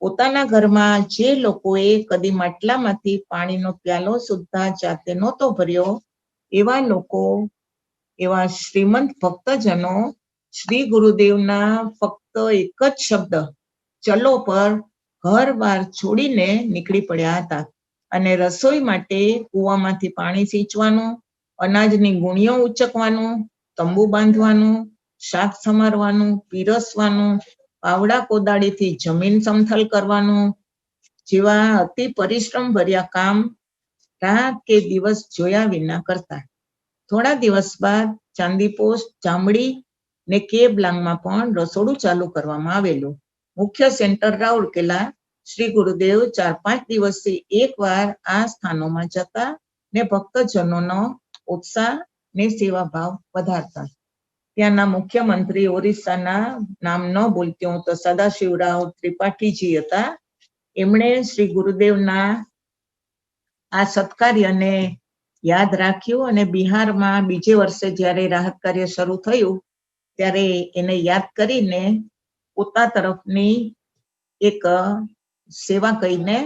પોતાના ઘરમાં જે લોકોએ કદી માટલામાંથી પાણીનો પ્યાલો સુદ્ધા જાતે નહોતો ભર્યો એવા લોકો, એવા શ્રીમંત ભક્તજનો શ્રી ગુરુદેવના ફક્ત એક જ શબ્દ ચલો પર ઘર-બાર છોડીને નીકળી પડ્યા હતા અને રસોઈ માટે કૂવામાંથી પાણી સિંચવાનું, અનાજની ગુણીઓ ઉચકવાનું, તંબુ બાંધવાનું, શાક સમારવાનું, પીરસવાનું, પાવડા કોદાળીથી જમીન સમથલ કરવાનું જેવા અતિ પરિશ્રમ ભર્યા કામ રાત કે દિવસ જોયા વિના કરતા. થોડા દિવસ બાદ ચાંદીપોસ્ટ, જાંબડી ને કેબલાંગમાં પણ રસોડું ચાલુ કરવામાં આવેલું. મુખ્ય સેન્ટર રાઉરકેલા. શ્રી ગુરુદેવ 4-5 દિવસથી એકવાર આ સ્થાનોમાં જતા ને ભક્તજનોનો ઉત્સાહ ને સેવાભાવ વધારતા. ત્યાંના મુખ્યમંત્રી ઓરિસ્સાના નામ ન બોલતી હું તો સદાશિવરાવ ત્રિપાઠીજી હતા. એમણે શ્રી ગુરુદેવના આ સત્કાર્યને યાદ રાખ્યું અને બિહારમાં બીજે વર્ષે જ્યારે રાહત કાર્ય શરૂ થયું ત્યારે એને યાદ કરીને પોતા તરફની એક સેવા કહીને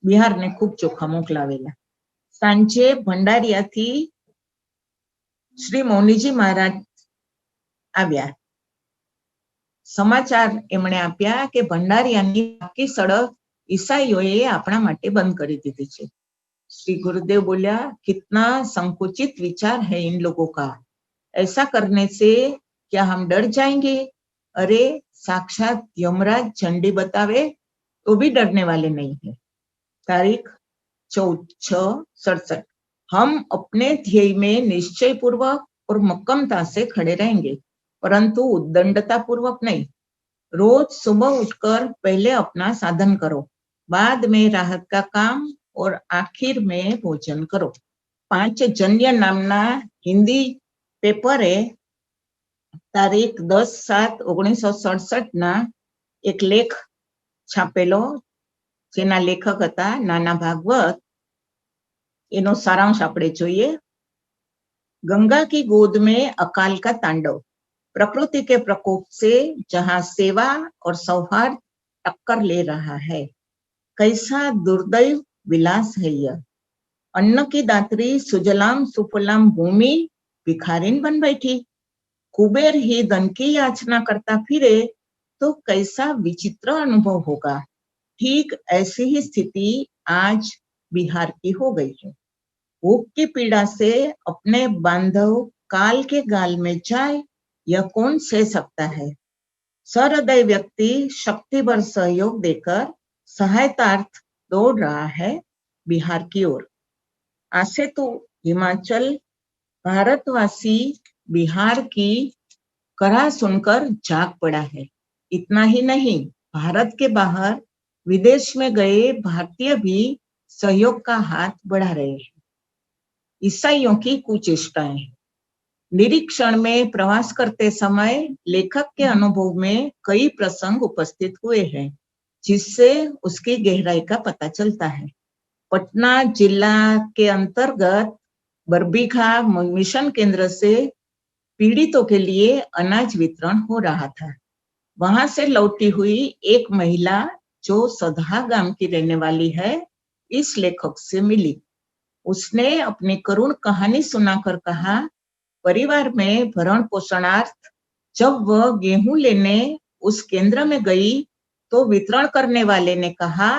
બિહારને ખૂબ ચોખા મોકલાવેલા. સાંજે ભંડારિયાથી શ્રી મૌનીજી મહારાજ આવ્યા. સમાચાર એમણે આપ્યા કે ભંડારિયાની આખી સડક ઈસાઈઓએ આપણા માટે બંધ કરી દીધી છે. श्री गुरुदेव बोला, कितना संकुचित विचार है इन लोगों का, ऐसा करने से क्या हम डर जाएंगे? अरे साक्षात यमराज झंडी बतावे तो भी डरने वाले नहीं है. तारीख 14/6/67. हम अपने ध्येय में निश्चय पूर्वक और मक्कमता से खड़े रहेंगे, परंतु उद्दंडता पूर्वक नहीं. रोज सुबह उठकर पहले अपना साधन करो, बाद में राहत का काम और आखिर में भोजन करो. પાંચજન્ય નામના હિન્દી પેપરે તારીખ 10/7/1967 ના એક લેખ છાપેલો, જેના લેખક હતા નાના ભાગવત. એનો સારાંશ આપણે જોઈએ. गंगा की गोद में अकाल का तांडव, प्रकृति के प्रकोप से जहां सेवा और सौहार्द टक्कर ले रहा है, कैसा दुर्दैव विलास है यह. अन्न की दात्री सुजलाम सुफलाम भूमि भिखारिन बन बैठी. कुबेर ही धन की याचना करता फिरे तो कैसा विचित्र अनुभव होगा. ठीक ऐसी ही स्थिति आज बिहार की हो गई है. भूख की पीड़ा से अपने बांधव काल के गाल में जाए, यह कौन सह सकता है. सहृदय व्यक्ति शक्ति भर सहयोग देकर सहायतार्थ दौड़ रहा है बिहार की ओर. आसे तो हिमाचल भारतवासी बिहार की करा सुनकर जाग पड़ा है. इतना ही नहीं, भारत के बाहर विदेश में गए भारतीय भी सहयोग का हाथ बढ़ा रहे हैं. ईसाइयों की कुचेष्टाएं. निरीक्षण में प्रवास करते समय लेखक के अनुभव में कई प्रसंग उपस्थित हुए हैं, जिससे उसकी गहराई का पता चलता है. पटना जिला के अंतर्गत बरबीघा मिशन केंद्र से पीड़ितों के लिए अनाज वितरण हो रहा था. वहां से लौटी हुई एक महिला जो सधा गांव की रहने वाली है, इस लेखक से मिली. उसने अपनी करुण कहानी सुनाकर कहा, परिवार में भरण पोषणार्थ जब वह गेहूं लेने उस केंद्र में गई तो वितरण करने वाले ने कहा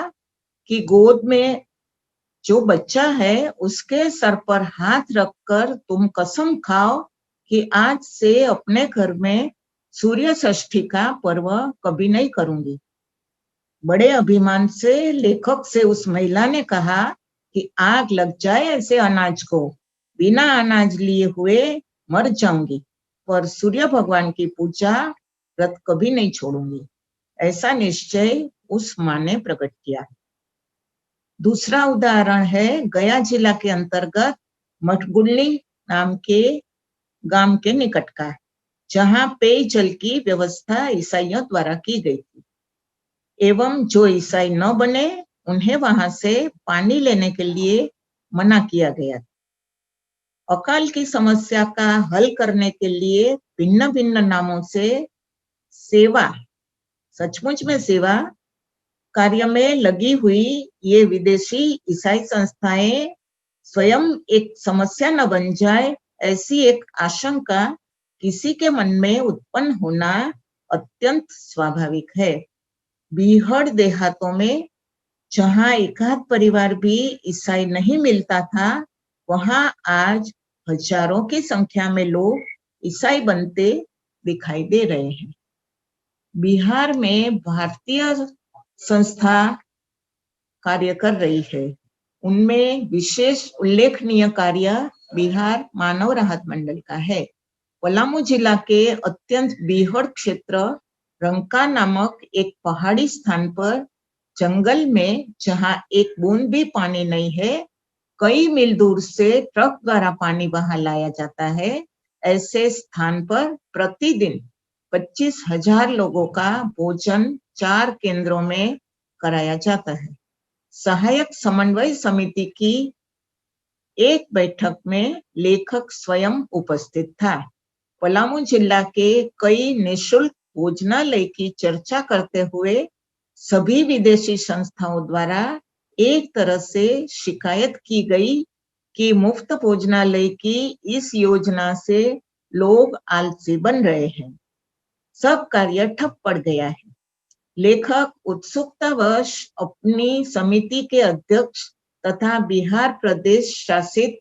कि गोद में जो बच्चा है उसके सर पर हाथ रखकर तुम कसम खाओ कि आज से अपने घर में सूर्य षष्ठी का पर्व कभी नहीं करूंगी. बड़े अभिमान से लेखक से उस महिला ने कहा कि आग लग जाए ऐसे अनाज को, बिना अनाज लिए हुए मर जाऊंगी, पर सूर्य भगवान की पूजा व्रत कभी नहीं छोड़ूंगी. ऐसा निश्चय उस मां ने प्रकट किया. दूसरा उदाहरण है गया जिला के अंतर्गत मठगुल्ली नाम के गांव के निकट का, जहां पेयजल की व्यवस्था ईसाइयों द्वारा की गई थी एवं जो ईसाई न बने उन्हें वहां से पानी लेने के लिए मना किया गया. अकाल की समस्या का हल करने के लिए भिन्न भिन्न नामों से सेवा, सचमुच में सेवा कार्य में लगी हुई ये विदेशी ईसाई संस्थाएं स्वयं एक समस्या न बन जाए, ऐसी एक आशंका किसी के मन में उत्पन्न होना अत्यंत स्वाभाविक है. बीहड़ देहातों में जहां एकाध परिवार भी ईसाई नहीं मिलता था, वहां आज हजारों की संख्या में लोग ईसाई बनते दिखाई दे रहे हैं. बिहार में भारतीय संस्था कार्य कर रही है. उनमें विशेष उल्लेखनीय कार्य बिहार मानव राहत मंडल का है. पलामू जिला के अत्यंत बीहड़ क्षेत्र रंका नामक एक पहाड़ी स्थान पर जंगल में, जहां एक बूंद भी पानी नहीं है, कई मील दूर से ट्रक द्वारा पानी वहां लाया जाता है. ऐसे स्थान पर प्रतिदिन 25,000 लोगों का भोजन 4 केंद्रों में कराया जाता है. सहायक समन्वय समिति की एक बैठक में लेखक स्वयं उपस्थित था. पलामू जिला के कई निःशुल्क भोजनालय की चर्चा करते हुए सभी विदेशी संस्थाओं द्वारा एक तरह से शिकायत की गई कि मुफ्त भोजनालय की इस योजना से लोग आलसी बन रहे हैं। सब कार्य ठप पड़ गया है। लेखक उत्सुकतावश अपनी समिति के अध्यक्ष तथा बिहार प्रदेश शासित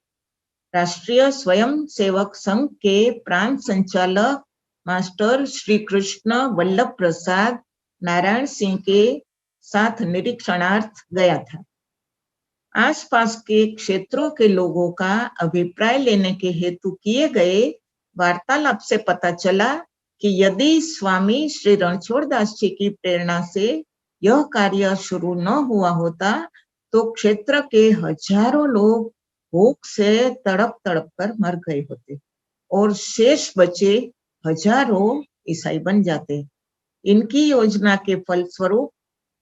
राष्ट्रीय स्वयंसेवक संघ के प्रांत संचालक मास्टर श्री कृष्ण वल्लभ प्रसाद नारायण सिंह के साथ निरीक्षणार्थ गया था। आसपास के क्षेत्रों के लोगों का अभिप्राय लेने के हेतु किए गए वार्तालाप से पता चला कि यदि स्वामी श्री रणछोड़दास जी की प्रेरणा से यह कार्य शुरू न हुआ होता तो क्षेत्र के हजारों लोग भूख से तड़प तड़प कर मर गए होते और शेष बचे हजारों ईसाई बन जाते। इनकी योजना के फलस्वरूप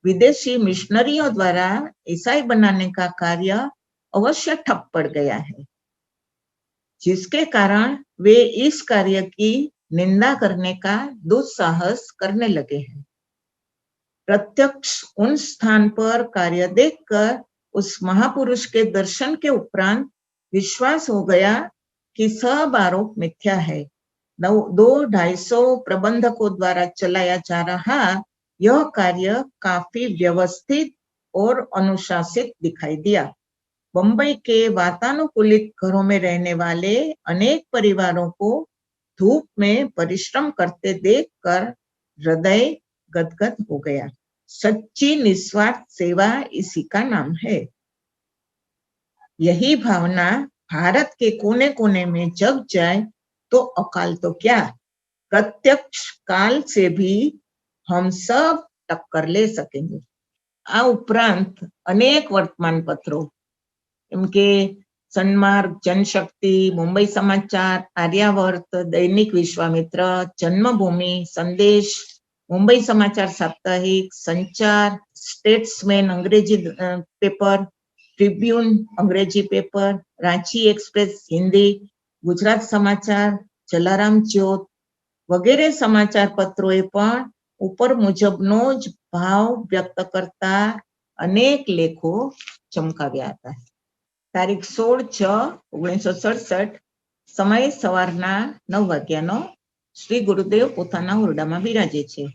विदेशी मिशनरियों द्वारा ईसाई बनाने का कार्य अवश्य ठप पड़ गया है, जिसके कारण वे इस कार्य की निंदा करने का दुस्साहस करने लगे हैं। प्रत्यक्ष उन स्थान पर कार्य देखकर उस महापुरुष के दर्शन के उपरांत विश्वास हो गया कि सब आरोप मिथ्या है। 200-250 प्रबंधकों द्वारा चलाया जा रहा यह कार्य काफी व्यवस्थित और अनुशासित दिखाई दिया। बंबई के वातानुकूलित घरों में रहने वाले अनेक परिवारों को धूप में परिश्रम करते देखकर हृदय गदगद हो गया। सच्ची निस्वार्थ सेवा इसी का नाम है। यही भावना भारत के कोने कोने में जग जाए तो अकाल तो क्या, प्रत्यक्ष काल से भी हम सब टक्कर ले सकेंगे। आ उपरांत अनेक वर्तमान पत्रों इनके सन्मार्ग, जनशक्ति, मुंबई समाचार, आर्यावर्त, दैनिक विश्वामित्र, जन्मभूमि, संदेश, मुंबई समाचार साप्ताहिक, संचार, स्टेट्समैन अंग्रेजी पेपर, ट्रिब्यून अंग्रेजी पेपर, रांची एक्सप्रेस हिंदी, गुजरात समाचार, जलाराम ज्योत वगैरह समाचार पत्रों पण ઉપર મુજબનો જ ભાવ વ્યક્ત કરતા અનેક લેખો ચમકાવ્યા હતા। તારીખ 16/6/1967 સમય સવારના 9 વાગ્યાનો। શ્રી ગુરુદેવ પોતાના ઓરડામાં બિરાજે છે।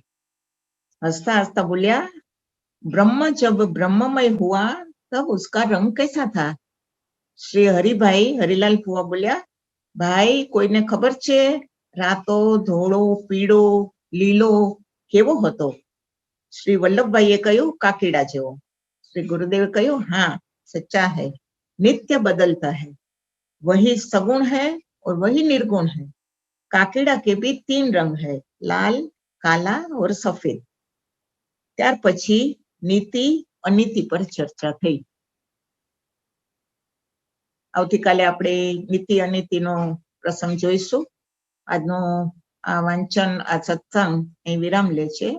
હસતા હસતા બોલ્યા, ब्रह्म जब ब्रह्ममय हुआ तब उसका रंग कैसा था? श्री हरिभाई हरिलाल फुआ बोल्या, भाई कोઈને ખબર છે રાતો ધોળો પીળો લીલો કેવો હતો? श्री वल्लभभाई કહ્યું, કાકીડા જેવો। श्री गुरुदेव કહ્યું, हाँ सच्चा है, नित्य बदलता है, वही सगुण है और वही निर्गुण है। काकीड़ा के भी 3 रंग है, लाल, काला और सफेद। ત્યાર પછી નીતિ અનીતિ પર ચર્ચા થઈ। આવતીકાલે આપણે નીતિ અનીતિનો પ્રસંગ જોઈશું। આજનો આ વાંચન, આ સત્સંગ અહીં વિરામ લે છે।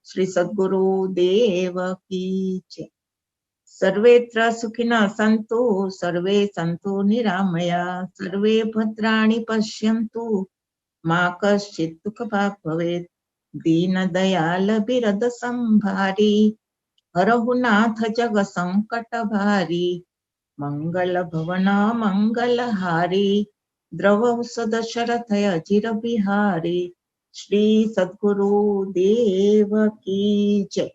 શ્રી સદગુરુ દેવ की जय। सर्वेत्र सुखिनः सन्तु, सर्वे सन्तु निरामया, सर्वे भद्राणि पश्यन्तु, मा कश्चित् दुःखभाग् भवेत्। दीन दयाल बिरद संभारी, हरहु नाथ जग संकट भारी। मंगल भवन मंगलहारी, द्रवहु सदशरथ अजिर बिहारी। श्री सद्गुरु देव की जय।